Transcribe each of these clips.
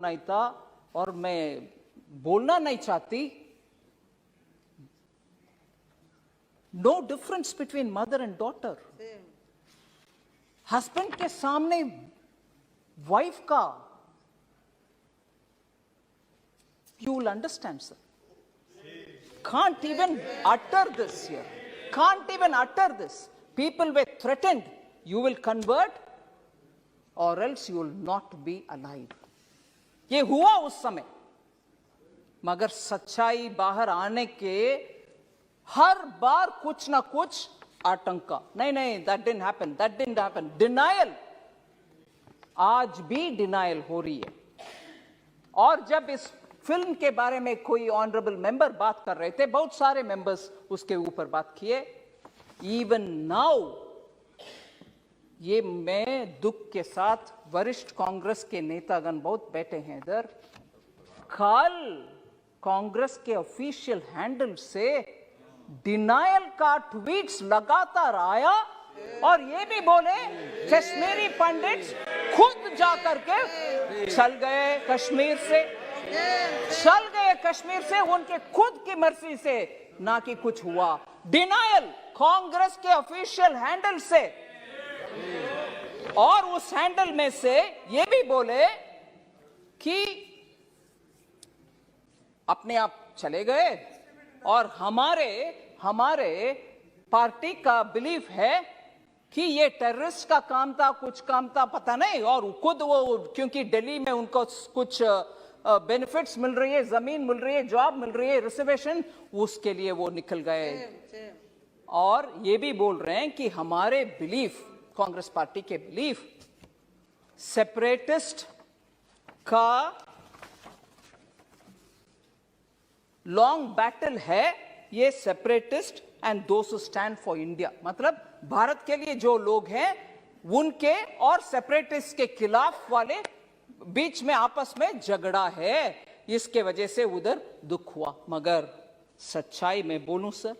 नहीं था और मैं बोलना नहीं चाहती. No difference between mother and daughter. Husband के सामने वाइफ का, you will understand, sir. Can't even utter this here. Can't even utter this. People were threatened. You will convert or else you will not be alive. ये हुआ उस समय. मगर सच्चाई बाहर आने के हर बार कुछ ना कुछ आतंका. नहीं, that didn't happen. Denial. आज भी डिनायल हो रही है. और जब इस फिल्म के बारे में कोई ऑनरेबल मेंबर बात कर रहे थे, बहुत सारे मेंबर्स उसके ऊपर बात किए. इवन नाउ ये मैं दुख के साथ, वरिष्ठ कांग्रेस के नेतागण बहुत बैठे हैं इधर, कल कांग्रेस के ऑफिशियल हैंडल से डिनायल का ट्वीट्स लगातार आया और ये भी बोले कश्मीरी पंडित खुद जाकर के चल गए कश्मीर से उनके खुद की मर्जी से, ना कि कुछ हुआ. डिनायल कांग्रेस के ऑफिशियल हैंडल से. और उस हैंडल में से ये भी बोले कि अपने आप चले गए और हमारे पार्टी का बिलीफ है कि ये टेररिस्ट का काम था, कुछ काम था, पता नहीं. और खुद वो, क्योंकि दिल्ली में उनको कुछ बेनिफिट्स मिल रही है, जमीन मिल रही है, जॉब मिल रही है, रिजर्वेशन, उसके लिए वो निकल गए. और ये भी बोल रहे हैं कि हमारे बिलीफ, कांग्रेस पार्टी के बिलीफ, सेपरेटिस्ट का लॉन्ग बैटल है ये, separatist and those who stand for India. मतलब भारत के लिए जो लोग हैं उनके और सेपरेटिस्ट के खिलाफ वाले बीच में आपस में झगड़ा है. इसके वजह से उधर दुख हुआ. मगर सच्चाई में बोलूं सर,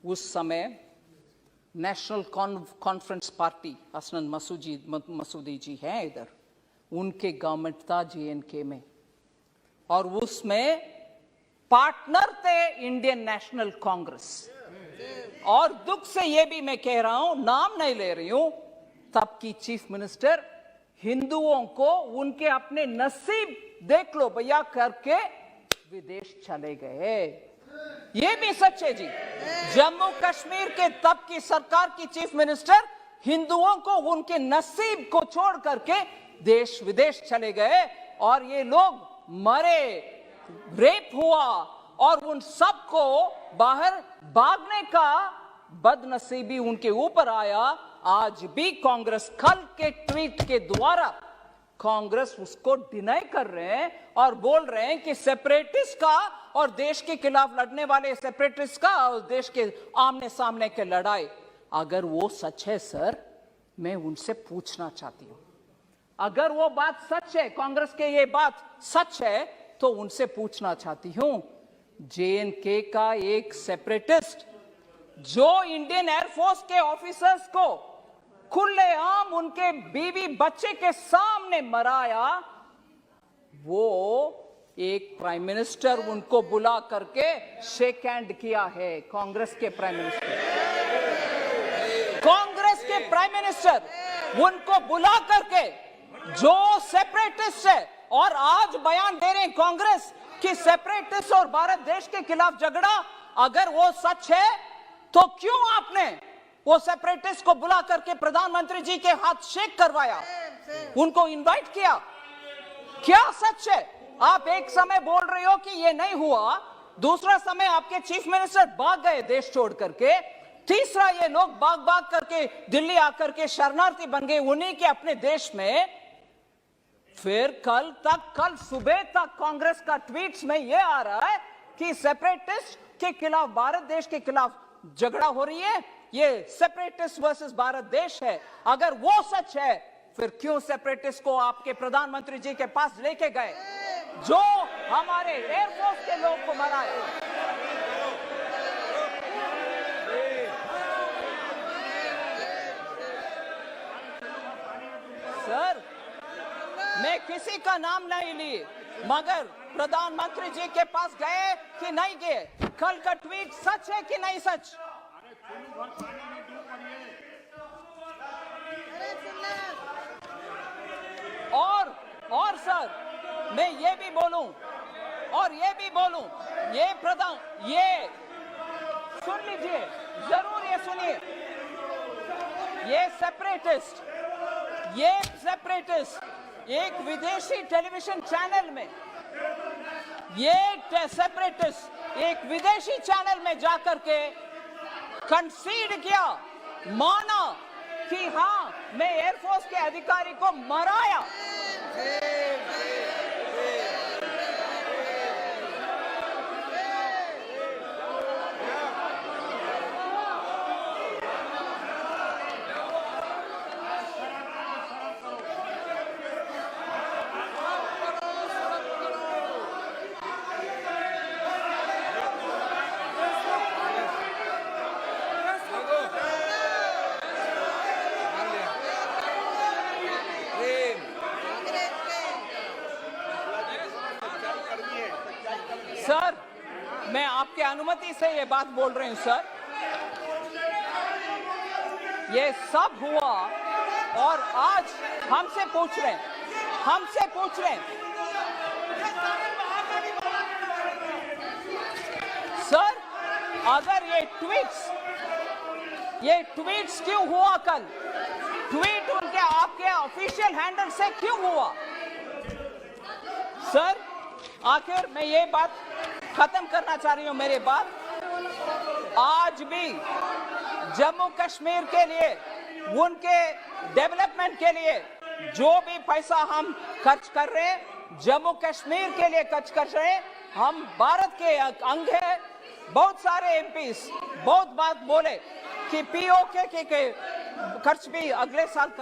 उस समय नेशनल कॉन्फ्रेंस पार्टी, हसनन मसूदी जी हैं इधर, उनके गवर्नमेंट था JNK में, और उसमें पार्टनर थे इंडियन नेशनल कांग्रेस. और दुख से ये भी मैं कह रहा हूं, नाम नहीं ले रही हूं, तब की चीफ मिनिस्टर हिंदुओं को उनके अपने नसीब देख लो भैया करके विदेश चले गए. ये भी सच है जी. जम्मू कश्मीर के तब की सरकार की चीफ मिनिस्टर हिंदुओं को उनके नसीब को छोड़ करके देश विदेश चले गए. और ये लोग मरे, रेप हुआ और उन सबको बाहर भागने का बदनसीबी उनके ऊपर आया. आज भी कांग्रेस कल के ट्वीट के द्वारा कांग्रेस उसको डिनाई कर रहे हैं और बोल रहे हैं कि सेपरेटिस्ट का और देश के खिलाफ लड़ने वाले सेपरेटिस्ट का और देश के आमने सामने के लड़ाई. अगर वो सच है सर, मैं उनसे पूछना चाहती हूं, अगर वो बात सच है, कांग्रेस के ये बात सच है, तो उनसे पूछना चाहती हूं, JNK का एक सेपरेटिस्ट जो इंडियन एयरफोर्स के ऑफिसर्स को खुलेआम उनके बीवी बच्चे के सामने मराया, वो एक प्राइम मिनिस्टर उनको बुला करके शेक हैंड किया है. कांग्रेस के प्राइम मिनिस्टर उनको बुला करके, जो सेपरेटिस्ट है, और आज बयान दे रहे हैं कांग्रेस कि सेपरेटिस्ट और भारत देश के खिलाफ झगड़ा. अगर वो सच है तो क्यों आपने वो सेपरेटिस्ट को बुला करके प्रधानमंत्री जी के हाथ शेक करवाया, उनको इनवाइट किया? क्या सच है? आप एक समय बोल रहे हो कि ये नहीं हुआ, दूसरा समय आपके चीफ मिनिस्टर भाग गए देश छोड़ करके, तीसरा ये लोग भाग करके दिल्ली आकर के शरणार्थी बन गए उन्हीं के अपने देश में. फिर कल सुबह तक कांग्रेस का ट्वीट्स में ये आ रहा है कि सेपरेटिस्ट के खिलाफ, भारत देश के खिलाफ झगड़ा हो रही है, ये सेपरेटिस्ट वर्सेस भारत देश है. अगर वो सच है, फिर क्यों सेपरेटिस्ट को आपके प्रधानमंत्री जी के पास लेके गए, जो हमारे एयरफोर्स के लोग को मराया? सर मैं किसी का नाम नहीं ली, मगर प्रधानमंत्री जी के पास गए कि नहीं गए? कल का ट्वीट सच है कि नहीं सच? और सर, मैं ये भी बोलूं, ये सुन लीजिए, जरूर ये सुनिए, ये सेपरेटिस्ट एक विदेशी टेलीविजन चैनल में, एक विदेशी चैनल में जाकर के कंसीड किया, माना कि हाँ मैं एयरफोर्स के अधिकारी को मराया। सर, मैं आपके अनुमति से ये बात बोल रही हूं सर। ये सब हुआ और आज हमसे पूछ रहे हैं, सर, अगर ये ट्वीट्स क्यों हुआ? कल ट्वीट उनके आपके ऑफिशियल हैंडल से क्यों हुआ? सर, आखिर मैं ये बात खत्म करना चाह रही हूं, मेरी बात, आज भी जम्मू कश्मीर के लिए, उनके डेवलपमेंट के लिए जो भी पैसा हम खर्च कर रहे हैं, जम्मू कश्मीर के लिए खर्च कर रहे हैं। हम भारत के अंग है। बहुत सारे एमपीस बहुत बात बोले कि पीओके के खर्च भी अगले साल कर